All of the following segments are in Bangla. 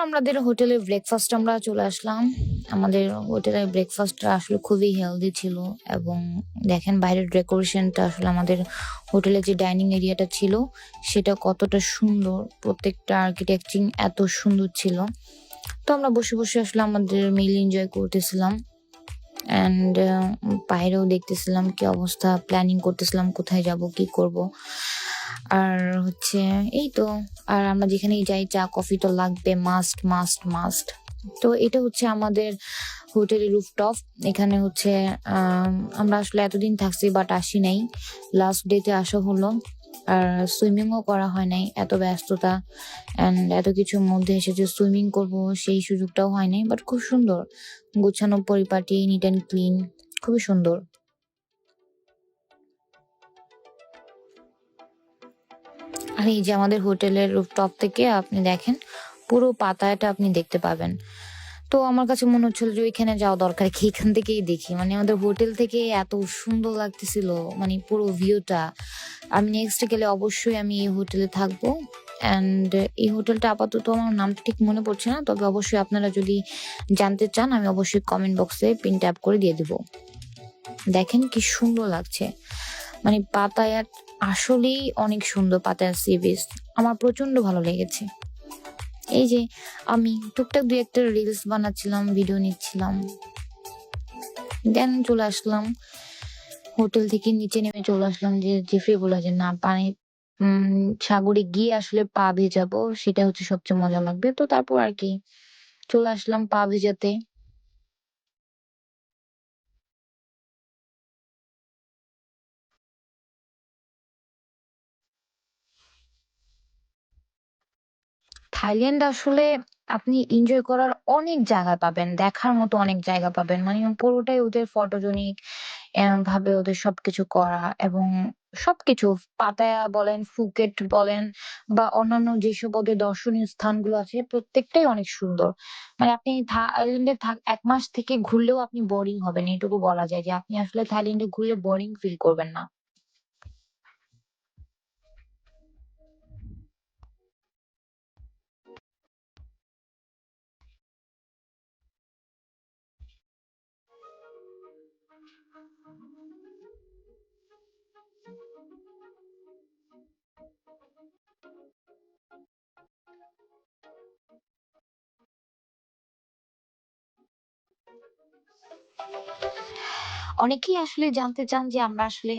আমাদের হোটেলে ব্রেকফাস্ট আমরা চলে আসলাম। আমাদের হোটেলের ব্রেকফাস্টটা আসলে খুবই হেলদি ছিল এবং দেখেন বাইরের ডেকোরেশনটা আসলে আমাদের হোটেলের যে ডাইনিং এরিয়াটা ছিল সেটা কতটা সুন্দর। প্রত্যেকটা আর্কিটেকচার এত সুন্দর ছিল। তো আমরা বসে আসলে আমাদের মিল এনজয় করতেছিলাম। অ্যান্ড বাইরেও দেখতেছিলাম কি অবস্থা, প্ল্যানিং করতেছিলাম কোথায় যাব, কি করব। আর হচ্ছে এই তো, আর আমরা যেখানেই যাই চা কফি তো লাগবে, মাস্ট মাস্ট মাস্ট। তো এটা হচ্ছে আমাদের হোটেলের রুফটপ। এখানে হচ্ছে আমরা আসলে এতদিন থাকছি বাট আসি নাই, লাস্ট ডেতে আসা হলো। আর সুইমিংও করা হয় নাই, এত ব্যস্ততা অ্যান্ড এত কিছুর মধ্যে এসে যে সুইমিং করব সেই সুযোগটাও হয় নাই। বাট খুব সুন্দর গোছানো পরিপাটি, নিট অ্যান্ড ক্লিন, খুবই সুন্দর। আর এই যে আমাদের হোটেলের রুফটপ থেকে আপনি দেখেন পুরো পাতায়াটা আপনি দেখতে পাবেন। তো আমার কাছে মনে হচ্ছিল যে ওইখানে যাওয়া দরকার কি, এখান থেকেই দেখি। মানে আমাদের হোটেল থেকে এত সুন্দর লাগতেছিল, মানে পুরো ভিউটা। আমি নেক্সট গেলে অবশ্যই আমি এই হোটেলে থাকবো। অ্যান্ড এই হোটেলটা আপাতত আমার নামটা ঠিক মনে পড়ছে না, তবে অবশ্যই আপনারা যদি জানতে চান আমি অবশ্যই কমেন্ট বক্সে পিন ট্যাপ করে দিয়ে দিব। দেখেন কি সুন্দর লাগছে, মানে পাতায়াত আসলেই অনেক সুন্দর। পাতায়াত সি বিচ আমার প্রচন্ড ভালো লেগেছে। এই যে আমি টুকটাক দুই একটা রিলস বানাচ্ছিলাম, ভিডিও নিচ্ছিলাম, দেন চলে আসলাম হোটেল থেকে নিচে নেমে চলে আসলাম। যে জেফ্রি বলল যে না, পানি সাগরে গিয়ে আসলে পা ভেজাবো, সেটা হচ্ছে সবচেয়ে মজা লাগবে। তো তারপর আর কি চলে আসলাম পা ভেজাতে। থাইল্যান্ড আসলে আপনি এনজয় করার অনেক জায়গা পাবেন, দেখার মতো অনেক জায়গা পাবেন। মানে পুরোটাই ওদের ফটোজেনিক ভাবে ওদের সবকিছু করা এবং সবকিছু, পাতায়া বলেন, ফুকেট বলেন বা অন্যান্য যেসব ওদের দর্শনীয় স্থানগুলো আছে প্রত্যেকটাই অনেক সুন্দর। মানে আপনি থাইল্যান্ডে 1 মাস থেকে ঘুরলেও আপনি বোরিং হবেন, এটুকু বলা যায় যে আপনি আসলে থাইল্যান্ডে ঘুরলে বোরিং ফিল করবেন না। অনেকেই আসলে জানতে চান যে আমরা আসলে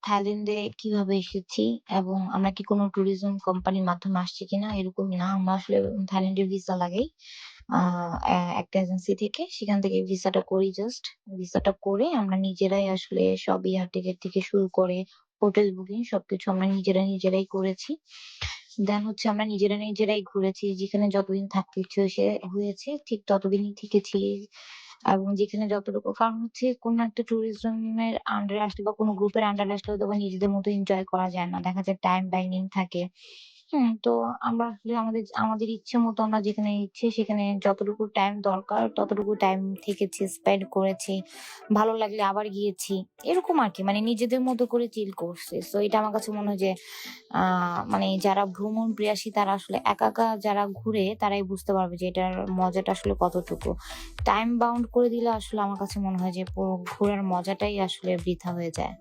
থাইল্যান্ডে কিভাবে এসেছি এবং আমরা কি কোনো ট্যুরিজম কোম্পানির মাধ্যমে আসছি কিনা। এরকম না, আমরা আসলে থাইল্যান্ডের ভিসা লাগাই একটা এজেন্সি থেকে, সেখান থেকে ভিসাটা করি। জাস্ট ভিসাটা করে আমরা নিজেরাই আসলে সব এয়ার টিকেট থেকে শুরু করে হোটেল বুকিং সবকিছু আমরা নিজেরাই করেছি। দেন হচ্ছে আমরা নিজেরাই ঘুরেছি, যেখানে যতদিন থাকতে ইচ্ছে হয়েছে ঠিক ততদিনই থেকেছি। এবং যেখানে যতটুকু, কারণ হচ্ছে কোন একটা ট্যুরিজমের আন্ডারে আসলে বা কোনো গ্রুপের আন্ডারে আসলে তখন নিজেদের মতো এনজয় করা যায় না, দেখা যায় টাইম বাইন্ডিং থাকে। তো আমরা আসলে আমাদের ইচ্ছে মতো আমরা যেখানে ইচ্ছে সেখানে যতটুকু টাইম দরকার ততটুকু টাইম থেকেছি, স্পেন্ড করেছি। ভালো লাগলে আবার গিয়েছি। এরকম আরকি, মানে নিজেদের মতো করে চিল করছি। সো এটা আমার কাছে মনে হয় যে মানে যারা ভ্রমণ প্রিয়াসী তারা আসলে একা যারা ঘুরে তারাই বুঝতে পারবে যে এটার মজাটা আসলে কতটুকু। টাইম বাউন্ড করে দিলে আসলে আমার কাছে মনে হয় যে পুরো ঘোরার মজাটাই আসলে বৃথা হয়ে যায়।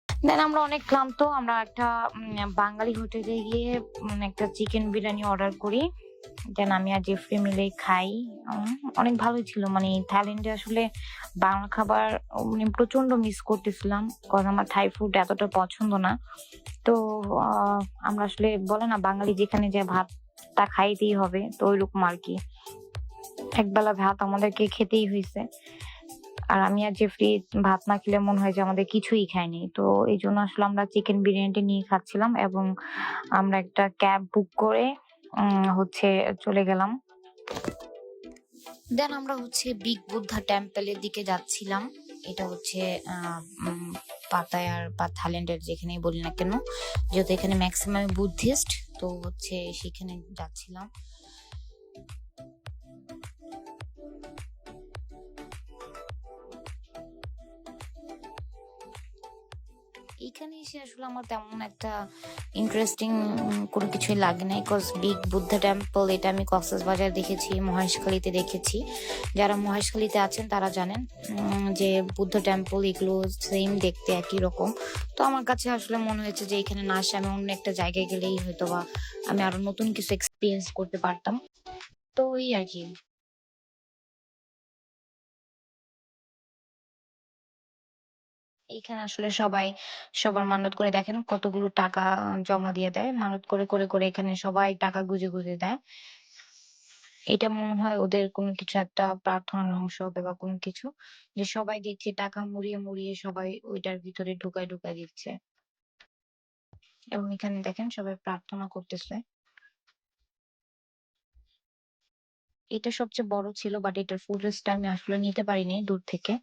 দেন আমরা অনেক ক্লান্ত। আমরা একটা বাঙালি হোটেলে গিয়ে একটা চিকেন বিরিয়ানি অর্ডার করি। দেন আমি আর জেফ্রি মিলে খাই। উম অনেক ভালোই ছিল। মানে থাইল্যান্ডে আসলে বাংলা খাবার মানে প্রচন্ড মিস করতেছিলাম। কজ আমার থাই ফুড এতটা পছন্দ না। তো আ আমরা আসলে বলে না বাঙালি যেখানে যায় ভাতটা খাইতেই হবে। তো ঐরকম আরকি। একবেলা ভাত আমাদেরকে খেতেই হইছে। আর আমি আর জেফরি ভাত না খেলে মনে হয় যে আমাদের কিছুই খাইনি। তো এইজন্য আসলে আমরা চিকেন বিরিয়ানিটা নিয়ে খাচ্ছিলাম এবং আমরা একটা ক্যাব বুক করে হচ্ছে চলে গেলাম। দেন আমরা হচ্ছে বিগ বুদ্ধা টেম্পলের দিকে যাচ্ছিলাম। এটা হচ্ছে আ উম পাতায়ার বা থাইল্যান্ডের যেখানেই বলি না কেন, যেহেতু এখানে মেক্সিমাম বুদ্ধিস্ট, তো হচ্ছে সেখানে যাচ্ছিলাম। এই এইখানে এসে আসলে আমার তেমন একটা ইন্টারেস্টিং কোনো কিছুই লাগে নাই। কজ বিগ বুদ্ধা টেম্পল এটা আমি কক্সবাজার দেখেছি, মহেশখালীতে দেখেছি। যারা মহেশখালীতে আছেন তারা জানেন যে বুদ্ধ টেম্পল এগুলো সেম দেখতে একই রকম। তো আমার কাছে আসলে মনে হয়েছে যে এখানে না আসে আমি অন্য একটা জায়গায় গেলেই হয়তোবা আমি আরো নতুন কিছু এক্সপেরিয়েন্স করতে পারতাম। তো এই আরকি। এইখানে আসলে সবাই সবার মান্যত করে দেখেন কতগুলো টাকা জমা দিয়ে দেয়। মানত করে এখানে সবাই টাকা গুঁজে দেয়। এটা মনে হয় ওদের কোনো কিছু একটা প্রার্থনার অংশ হবে বা কোনো কিছু। যে সবাই দেখছি টাকা মুড়িয়ে সবাই ওইটার ভিতরে ঢুকায় দিচ্ছে। এবং এখানে দেখেন সবাই প্রার্থনা করতেছে। এটা সবচেয়ে বড় ছিল বাট এটার ফুটেজটা আমি আসলে নিতে পারিনি দূর থেকে।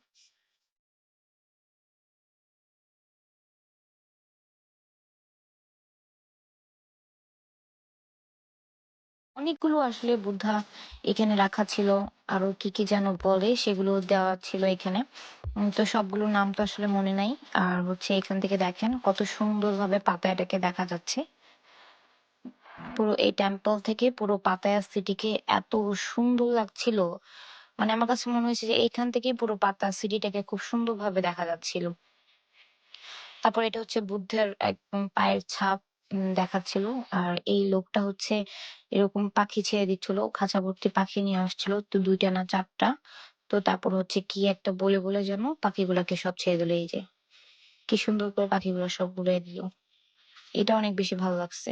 অনেকগুলো আসলে বুদ্ধা এখানে রাখা ছিল। আরো কি যেন বলে সেগুলো দেওয়া ছিল এখানে। তো সবগুলোর নাম তো আসলে মনে নাই। আর হচ্ছে এখান থেকে দেখেন কত সুন্দরভাবে পাতায়াটাকে দেখা যাচ্ছে। পুরো এই টেম্পল থেকে পুরো পাতায়া সিটিকে এত সুন্দর লাগছিল। মানে আমার কাছে মনে হয়েছে যে এখান থেকেই পুরো পাতায়া সিটিটাকে খুব সুন্দরভাবে দেখা যাচ্ছিল। তারপর এটা হচ্ছে বুদ্ধের একদম পায়ের ছাপ দেখাচ্ছিল। আর এই লোকটা হচ্ছে এরকম পাখি ছেড়ে দিচ্ছিল, খাঁচা ভর্তি পাখি নিয়ে আসছিল, তো ২টা না ৪টা। তো তারপর হচ্ছে কি একটা বলে যেন পাখিগুলাকে সব ছেড়ে দিল। এই যে কি সুন্দর করে পাখিগুলো সব উড়িয়ে দিল। এটা অনেক বেশি ভালো লাগছে।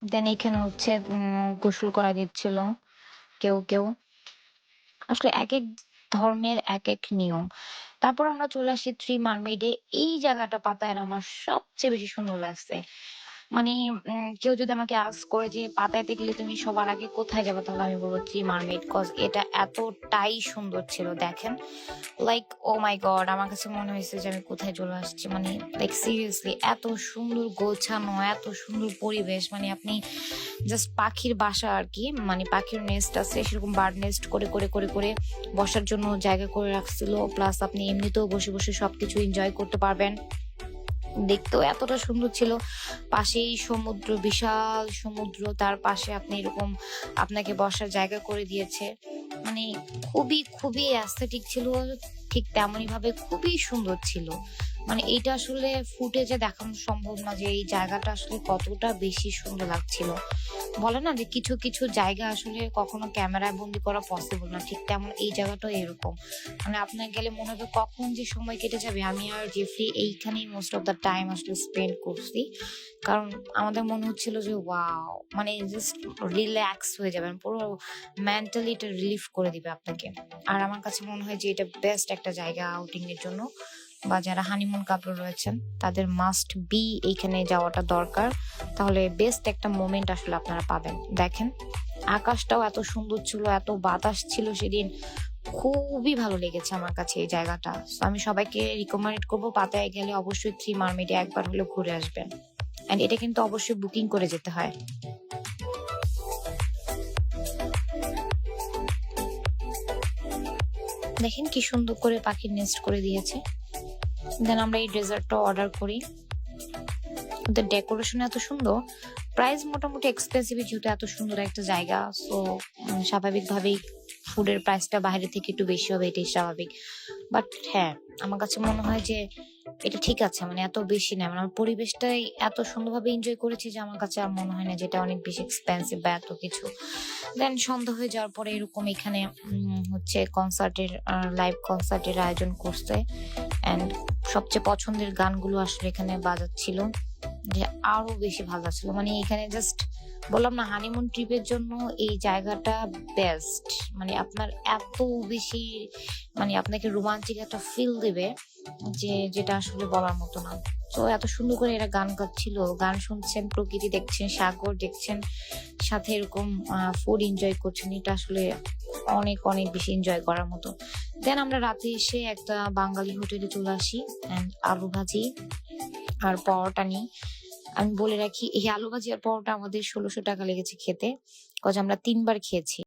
দেন এখানে হচ্ছে গোসল করা দিচ্ছিল কেউ আসলে একেক ধর্মের একেক নিয়ম। তারপর আমরা চলে আসি থ্রি মারমেইডে। এই জায়গাটা পাতায় আমার সবচেয়ে বেশি সুন্দর লাগছে। মানে কেউ যদি আমাকে আস্ক করে যে পাতায়াতে গেলে তুমি সবার আগে কোথায় যাবে, তাহলে আমি বলবো থ্রি মারমেইড। কজ এটা এতটাই সুন্দর ছিল দেখেন। লাইক ও মাই গড, আমার কাছে মনে হয়েছে যে আমি কোথায় চলে আসছি। মানে লাইক সিরিয়াসলি এত সুন্দর গোছানো, এত সুন্দর পরিবেশ। মানে আপনি জাস্ট পাখির বাসা আর কি, মানে পাখির নেস্ট আছে সেরকম বার্ড নেস্ট করে বসার জন্য জায়গা করে রাখছিল। প্লাস আপনি এমনিতেও বসে সবকিছু এনজয় করতে পারবেন। দেখতেও এতটা সুন্দর ছিল। পাশেই সমুদ্র, বিশাল সমুদ্র, তার পাশে আপনি এরকম আপনাকে বসার জায়গা করে দিয়েছে। মানে খুবই অ্যাস্থেটিক ছিল। ঠিক তেমনই ভাবে খুবই সুন্দর ছিল। মানে এইটা আসলে ফুটেজে দেখানো সম্ভব না যে এই জায়গাটা আসলে কতটা বেশি সুন্দর লাগছিল। বলে না যে কিছু জায়গা আসলে কখনো ক্যামেরায় বন্দি করা পসিবল না, ঠিক তেমন এই জায়গাটাও এরকম। মানে আপনার গেলে মনে হবে কখন যে সময় কেটে যাবে। আমি আর জেফরি এইখানেই মোস্ট অফ দ্য টাইম আসলে স্পেন্ড করছি। কারণ আমাদের মনে হচ্ছিল যে ওয়াও, মানে জাস্ট রিল্যাক্স হয়ে যাবেন পুরো, মেন্টালি এটা রিলিফ করে দিবে আপনাকে। আর আমার কাছে মনে হয় যে এটা বেস্ট একটা জায়গা আউটিং এর জন্য, বা যারা হানিমুন কাপল রয়েছেন তাদের মাস্ট বি এইখানে যাওয়াটা দরকার। তাহলে বেস্ট একটা মোমেন্ট আসলে আপনারা পাবেন। দেখেন আকাশটাও এত সুন্দর ছিল, এত বাতাস ছিল সেদিন। খুবই ভালো লেগেছে আমার কাছে এই জায়গাটা। So আমি সবাইকে রিকমেন্ড করবো পাতায় গেলে অবশ্যই থ্রি মারমেডে একবার হলেও ঘুরে আসবেন। এন্ড এটা কিন্তু অবশ্যই বুকিং করে যেতে হয়। দেখেন কি সুন্দর করে পাখির নেস্ট করে দিয়েছে। দেন আমরা এই ডেজার্টটা অর্ডার করি। ওদের ডেকোরেশন এত সুন্দর। প্রাইস মোটামুটি এক্সপেন্সিভ যেহেতু এত সুন্দর একটা জায়গা, সো স্বাভাবিকভাবেই ফুডের প্রাইসটা বাইরে থেকে একটু বেশি হবে, এটাই স্বাভাবিক। বাট হ্যাঁ, আমার কাছে মনে হয় যে এটা ঠিক আছে, মানে এত বেশি না। মানে আমার পরিবেশটাই এত সুন্দরভাবে এনজয় করেছি যে আমার কাছে আর মনে হয় না যে এটা অনেক বেশি এক্সপেন্সিভ বা এত কিছু। দেন সন্ধ্যা হয়ে যাওয়ার পরে এরকম এখানে হচ্ছে লাইভ কনসার্টের আয়োজন করছে। অ্যান্ড সবচেয়ে পছন্দের গানগুলো আসলে এখানে বাজাচ্ছিল, যে আরো বেশি ভালো লাগছিল। মানে এখানে জাস্ট বললাম না, হানিমুন ট্রিপের জন্য এই জায়গাটা বেস্ট। মানে আপনার এত বেশি, মানে আপনাকে রোমান্টিক একটা ফিল দেবে যে যেটা আসলে বলার মতো না। তো এত সুন্দর করে এরা গান গাচ্ছিল, গান শুনছেন, প্রকৃতি দেখছেন, সাগর দেখছেন, সাথে এরকম ফুড এনজয় করছেন। এটা আসলে অনেক বেশি এনজয় করার মতো। দেন আমরা রাতে এসে একটা বাঙালি হোটেলে চলে আসি। এন্ড আলু ভাজি আর পরোটা নিই। আমি বলে রাখি এই আলু ভাজি আর পরোটা আমাদের ১৬০০ টাকা লেগেছে খেতে। কজ আমরা ৩ বার খেয়েছি।